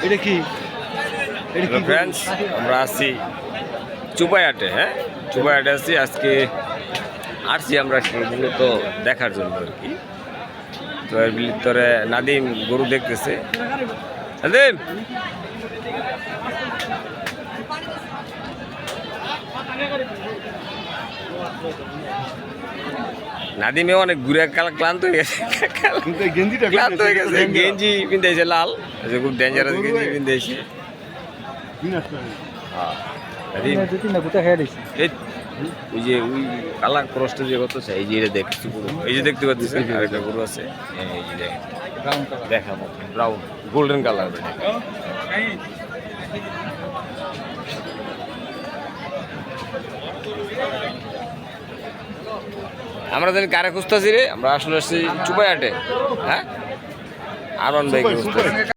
এটা কি ফ্রেন্ডস আমরা আসছি চুপাইহাটে। হ্যাঁ, চুপাইহাটে আসছি আজকে। আসছি আমরা মূলত দেখার জন্য আর কি। তো এর ভিতরে নাদিম গরু দেখতেছে। নাদিম, নাদিমে অনেক ঘুরে ক্লান্ত হয়ে গেছে। ক্লান্ত হয়ে গেছে। গেঞ্জি পিন্ধাইছে লাল, খুব ডেঞ্জারাস গেঞ্জি পিন্ধাইছে। ওই যে ওই কালা ক্রসটা যে কত এই যে এটা দেখছি পুরো, এই যে দেখতে পাচ্ছেন আরেকটা গরু আছে, এই যে দেখেন দেখাবো, ব্রাউন গোল্ডেন কালার। আমরা জানি কারে খুঁজতেছি রে, আমরা আসলে আসছি চুপাইহাটে। হ্যাঁ, আরন ভাই খুঁজতেছি।